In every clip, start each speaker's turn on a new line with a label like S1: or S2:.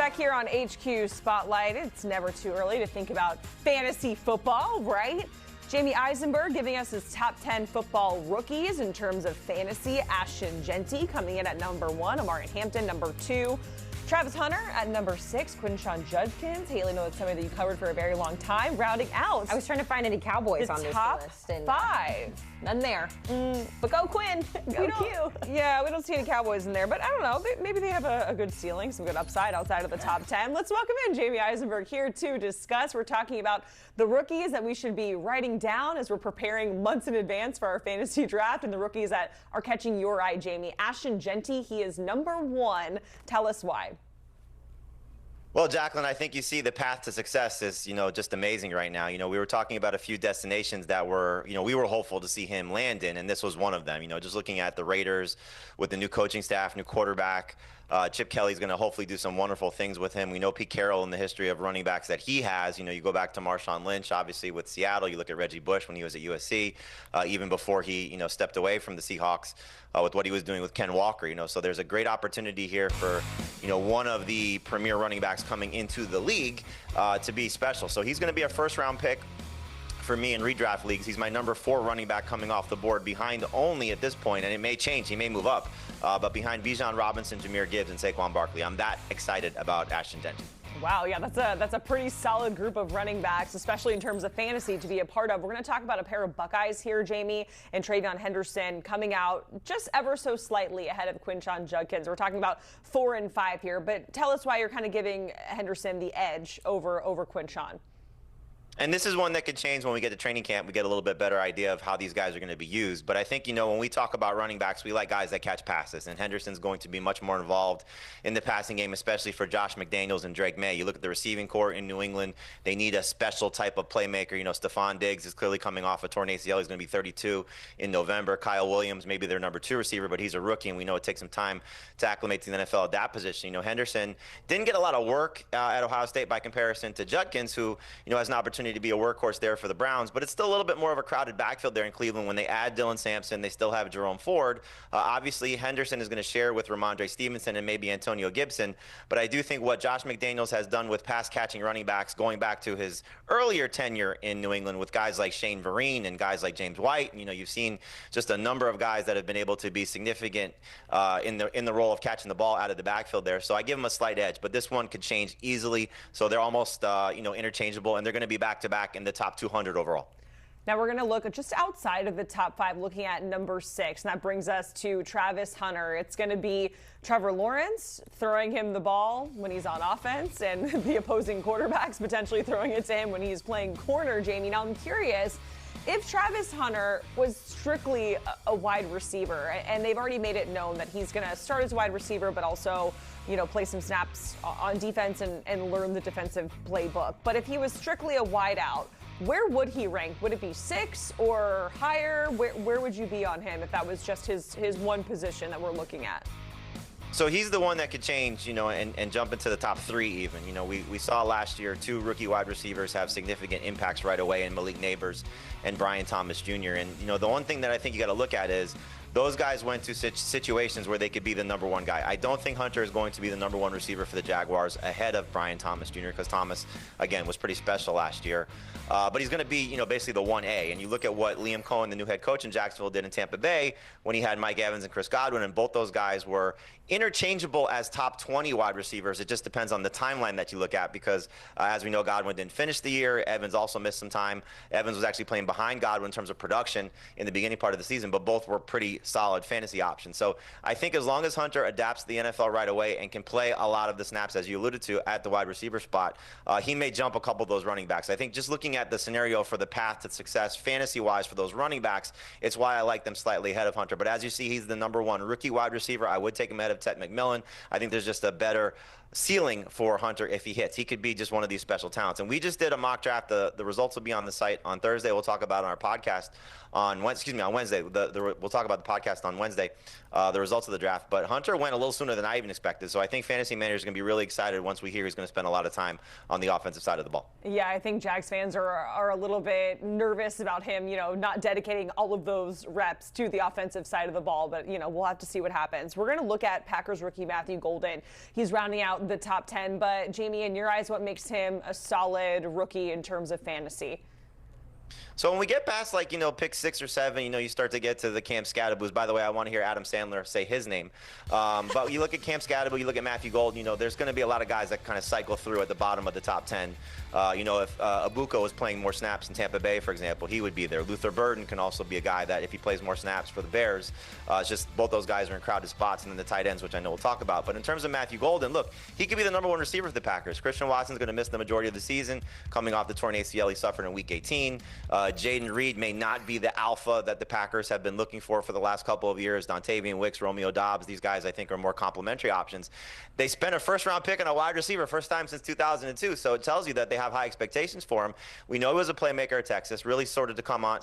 S1: Back here on HQ Spotlight, it's never too early to think about fantasy football, right? Jamey Eisenberg giving us his top 10 football rookies in terms of fantasy. Ashton Jeanty coming in at number 1, Amari Hampton number 2, Travis Hunter at number 6, Quinshon Judkins. Haley, know that's somebody that you covered for a very long time. Rounding out,
S2: I was trying to find any Cowboys on this
S1: top
S2: list. And
S1: 5.
S2: None there. But go Quinn. Go Q.
S1: Yeah, we don't see any Cowboys in there, but I don't know. Maybe they have a good ceiling, some good upside outside of the top 10. Let's welcome in Jamey Eisenberg here to discuss. We're talking about the rookies that we should be writing down as we're preparing months in advance for our fantasy draft, and the rookies that are catching your eye, Jamey. Ashton Jeanty, he is number 1. Tell us why.
S3: Well, Jacqueline, I think you see the path to success is, just amazing right now. We were talking about a few destinations that were, we were hopeful to see him land in, and this was one of them. Just looking at the Raiders with the new coaching staff, new quarterback, Chip Kelly's going to hopefully do some wonderful things with him. We know Pete Carroll in the history of running backs that he has. You go back to Marshawn Lynch, obviously with Seattle. You look at Reggie Bush when he was at USC, even before he, stepped away from the Seahawks with what he was doing with Ken Walker. So there's a great opportunity here for, one of the premier running backs coming into the league to be special. So he's going to be a first-round pick for me in redraft leagues. He's my number 4 running back coming off the board, behind only at this point, and it may change. He may move up, but behind Bijan Robinson, Jahmyr Gibbs, and Saquon Barkley. I'm that excited about Ashton Jeanty.
S1: Wow, yeah, that's a pretty solid group of running backs, especially in terms of fantasy, to be a part of. We're going to talk about a pair of Buckeyes here, Jamey, and Travion Henderson coming out just ever so slightly ahead of Quinshon Judkins. We're talking about 4 and 5 here, but tell us why you're kind of giving Henderson the edge over Quinshon.
S3: And this is one that could change when we get to training camp. We get a little bit better idea of how these guys are going to be used. But I think, when we talk about running backs, we like guys that catch passes. And Henderson's going to be much more involved in the passing game, especially for Josh McDaniels and Drake May. You look at the receiving corps in New England, they need a special type of playmaker. Stephon Diggs is clearly coming off a torn ACL. He's going to be 32 in November. Kyle Williams, maybe their number 2 receiver, but he's a rookie, and we know it takes some time to acclimate to the NFL at that position. Henderson didn't get a lot of work at Ohio State by comparison to Judkins, who, has an opportunity to be a workhorse there for the Browns, but it's still a little bit more of a crowded backfield there in Cleveland. When they add Dylan Sampson, they still have Jerome Ford. Obviously, Henderson is going to share with Ramondre Stevenson and maybe Antonio Gibson, but I do think what Josh McDaniels has done with pass-catching running backs, going back to his earlier tenure in New England with guys like Shane Vereen and guys like James White, you've seen just a number of guys that have been able to be significant in the role of catching the ball out of the backfield there. So I give them a slight edge, but this one could change easily. So they're almost interchangeable, and they're going to be back-to-back in the top 200 overall.
S1: Now we're going to look at just outside of the top 5, looking at number 6, and that brings us to Travis Hunter. It's going to be Trevor Lawrence throwing him the ball when he's on offense, and the opposing quarterbacks potentially throwing it to him when he's playing corner, Jamey. Now I'm curious, if Travis Hunter was strictly a wide receiver, and they've already made it known that he's going to start as a wide receiver, but also, play some snaps on defense and learn the defensive playbook. But if he was strictly a wide out, where would he rank? Would it be 6 or higher? Where would you be on him if that was just his one position that we're looking at?
S3: So he's the one that could change, and jump into the top 3 even. We saw last year 2 rookie wide receivers have significant impacts right away in Malik Neighbors and Brian Thomas Jr. And, the one thing that I think you got to look at is those guys went to situations where they could be the number 1 guy. I don't think Hunter is going to be the number 1 receiver for the Jaguars ahead of Brian Thomas Jr. because Thomas, again, was pretty special last year. But he's going to be, basically the 1A. And you look at what Liam Cohen, the new head coach in Jacksonville, did in Tampa Bay when he had Mike Evans and Chris Godwin, and both those guys were interchangeable as top 20 wide receivers. It just depends on the timeline that you look at because, as we know, Godwin didn't finish the year. Evans also missed some time. Evans was actually playing behind Godwin in terms of production in the beginning part of the season, but both were pretty solid fantasy options. So I think as long as Hunter adapts to the NFL right away and can play a lot of the snaps, as you alluded to, at the wide receiver spot, he may jump a couple of those running backs. I think just looking at the scenario for the path to success fantasy-wise for those running backs, it's why I like them slightly ahead of Hunter. But as you see, he's the number 1 rookie wide receiver. I would take him ahead of Ted McMillan. I think there's just a better ceiling for Hunter if he hits. He could be just one of these special talents. And we just did a mock draft. The results will be on the site on Thursday. We'll talk about it on our podcast on Wednesday. We'll talk about the podcast on Wednesday, the results of the draft. But Hunter went a little sooner than I even expected. So I think fantasy managers are going to be really excited once we hear he's going to spend a lot of time on the offensive side of the ball.
S1: Yeah, I think Jags fans are a little bit nervous about him, not dedicating all of those reps to the offensive side of the ball. But, we'll have to see what happens. We're going to look at Packers rookie Matthew Golden. He's rounding out out the top 10, but Jamey, in your eyes, what makes him a solid rookie in terms of fantasy?
S3: So when we get past, like, pick 6 or 7, you start to get to the Cam Scadaboos. By the way, I want to hear Adam Sandler say his name. But you look at Cam Scadaboo, you look at Matthew Golden, there's going to be a lot of guys that kind of cycle through at the bottom of the top 10. If Abuko was playing more snaps in Tampa Bay, for example, he would be there. Luther Burden can also be a guy that if he plays more snaps for the Bears, it's just both those guys are in crowded spots, and then the tight ends, which I know we'll talk about. But in terms of Matthew Golden, look, he could be the #1 receiver for the Packers. Christian Watson's going to miss the majority of the season, coming off the torn ACL he suffered in Week 18. Jaden Reed may not be the alpha that the Packers have been looking for the last couple of years. Dontavian Wicks, Romeo Doubs, these guys I think are more complementary options. They spent a first-round pick on a wide receiver, first time since 2002, so it tells you that they have high expectations for him. We know he was a playmaker at Texas, really started to come on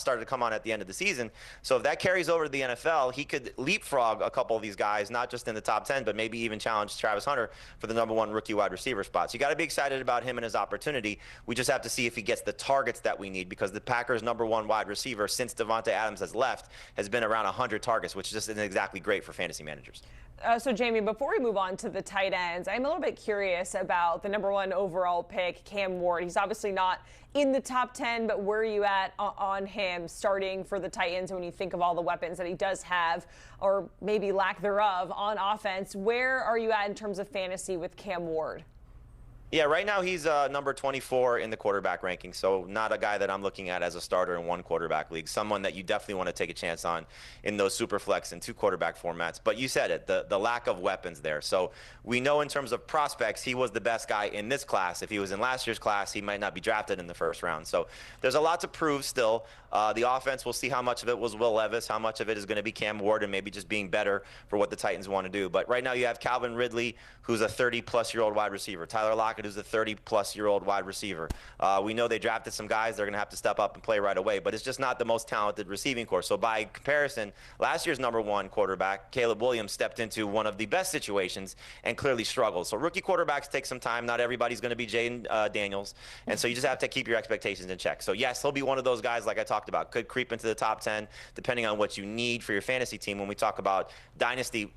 S3: at the end of the season. So if that carries over to the NFL, he could leapfrog a couple of these guys, not just in the top 10, but maybe even challenge Travis Hunter for the #1 rookie wide receiver spot. So you got to be excited about him and his opportunity. We just have to see if he gets the targets that we need, because the Packers' #1 wide receiver since Devontae Adams has left has been around 100 targets, which just isn't exactly great for fantasy managers.
S1: So, Jamey, before we move on to the tight ends, I'm a little bit curious about the #1 overall pick, Cam Ward. He's obviously not in the top 10, but where are you at on him starting for the Titans when you think of all the weapons that he does have, or maybe lack thereof, on offense? Where are you at in terms of fantasy with Cam Ward?
S3: Yeah, right now he's number 24 in the quarterback ranking, so not a guy that I'm looking at as a starter in one quarterback league. Someone that you definitely want to take a chance on in those super flex and 2 quarterback formats. But you said it, the lack of weapons there. So we know in terms of prospects, he was the best guy in this class. If he was in last year's class, he might not be drafted in the first round. So there's a lot to prove still. The offense, we'll see how much of it was Will Levis, how much of it is going to be Cam Ward, and maybe just being better for what the Titans want to do. But right now you have Calvin Ridley, who's a 30-plus-year-old wide receiver. Tyler Lockett, who's a 30-plus-year-old wide receiver. We know they drafted some guys. They're going to have to step up and play right away. But it's just not the most talented receiving corps. So by comparison, last year's #1 quarterback, Caleb Williams, stepped into one of the best situations and clearly struggled. So rookie quarterbacks take some time. Not everybody's going to be Jaden Daniels. And so you just have to keep your expectations in check. So, yes, he'll be one of those guys, like I talked about, could creep into the top 10 depending on what you need for your fantasy team when we talk about dynasty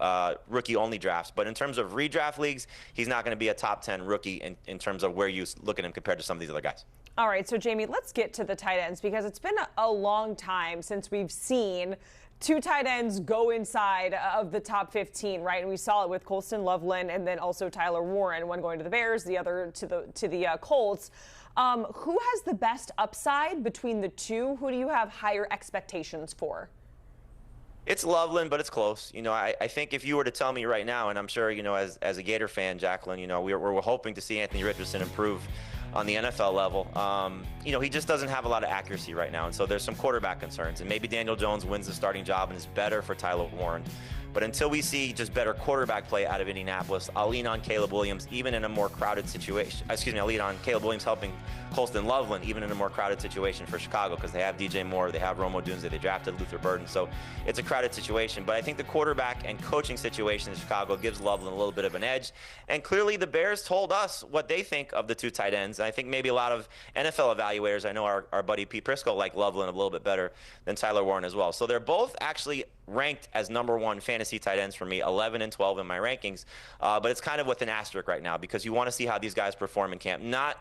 S3: rookie-only drafts. But in terms of redraft leagues, he's not going to be a top 10 rookie in terms of where you look at him compared to some of these other guys.
S1: All right, so Jamey, let's get to the tight ends, because it's been a long time since we've seen 2 tight ends go inside of the top 15, right? And we saw it with Colston Loveland and then also Tyler Warren, one going to the Bears, the other to the Colts. Who has the best upside between the 2? Who do you have higher expectations for?
S3: It's Loveland, but it's close. I think if you were to tell me right now, and I'm sure, as a Gator fan, Jacqueline, we're hoping to see Anthony Richardson improve on the NFL level. He just doesn't have a lot of accuracy right now, and so there's some quarterback concerns. And maybe Daniel Jones wins the starting job and is better for Tyler Warren. But until we see just better quarterback play out of Indianapolis, I'll lean on Caleb Williams, even in a more crowded situation. I'll lean on Caleb Williams helping Colston Loveland, even in a more crowded situation for Chicago, because they have DJ Moore, they have Romo Dunze, they drafted Luther Burden. So it's a crowded situation. But I think the quarterback and coaching situation in Chicago gives Loveland a little bit of an edge. And clearly the Bears told us what they think of the 2 tight ends. And I think maybe a lot of NFL evaluators, I know our buddy Pete Prisco, like Loveland a little bit better than Tyler Warren as well. So they're both actually ranked as #1 fantasy tight ends for me, 11 and 12 in my rankings. But it's kind of with an asterisk right now, because you want to see how these guys perform in camp. Not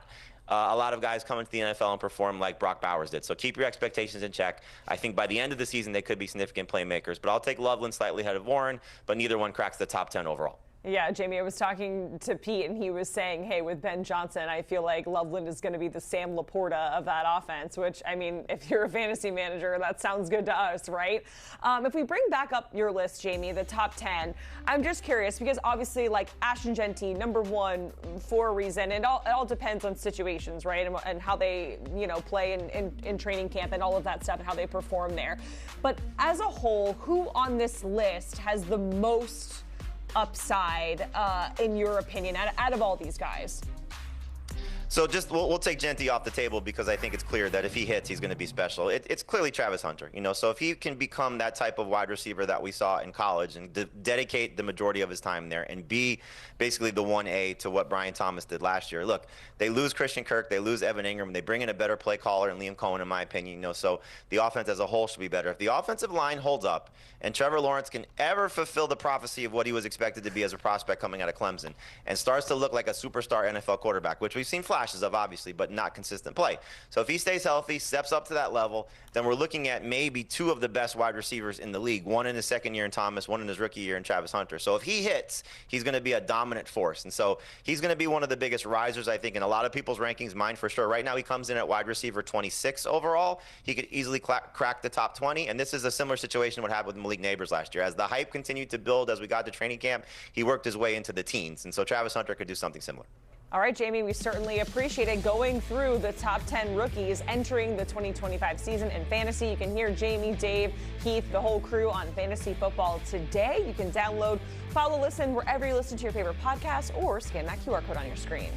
S3: a lot of guys come into the NFL and perform like Brock Bowers did. So keep your expectations in check. I think by the end of the season, they could be significant playmakers. But I'll take Loveland slightly ahead of Warren, but neither one cracks the top 10 overall.
S1: Yeah, Jamey, I was talking to Pete, and he was saying, hey, with Ben Johnson, I feel like Loveland is going to be the Sam Laporta of that offense, which, I mean, if you're a fantasy manager, that sounds good to us, right? If we bring back up your list, Jamey, the top 10, I'm just curious, because obviously, like, Ashton Jeanty, #1 for a reason. It all depends on situations, right, and how they, play in training camp and all of that stuff and how they perform there. But as a whole, who on this list has the most upside, in your opinion, out of all these guys?
S3: So just we'll take Jeanty off the table because I think it's clear that if he hits, he's going to be special. It's clearly Travis Hunter, So if he can become that type of wide receiver that we saw in college and dedicate the majority of his time there and be basically the 1A to what Brian Thomas did last year. Look, they lose Christian Kirk, they lose Evan Ingram, they bring in a better play caller and Liam Cohen, in my opinion. So the offense as a whole should be better. If the offensive line holds up and Trevor Lawrence can ever fulfill the prophecy of what he was expected to be as a prospect coming out of Clemson and starts to look like a superstar NFL quarterback, which we've seen flashes of, obviously, but not consistent play. So if he stays healthy, steps up to that level, then we're looking at maybe two of the best wide receivers in the league, one in his second year in Thomas, one in his rookie year in Travis Hunter. So if he hits, he's going to be a dominant force. And so he's going to be one of the biggest risers, I think, in a lot of people's rankings, mine for sure. Right now he comes in at wide receiver 26 overall. He could easily crack the top 20. And this is a similar situation to what happened with Malik Neighbors last year. As the hype continued to build, as we got to training camp, he worked his way into the teens. And so Travis Hunter could do something similar.
S1: All right, Jamey, we certainly appreciate it going through the top 10 rookies entering the 2025 season in fantasy. You can hear Jamey, Dave, Heath, the whole crew on Fantasy Football Today. You can download, follow, listen wherever you listen to your favorite podcast or scan that QR code on your screen.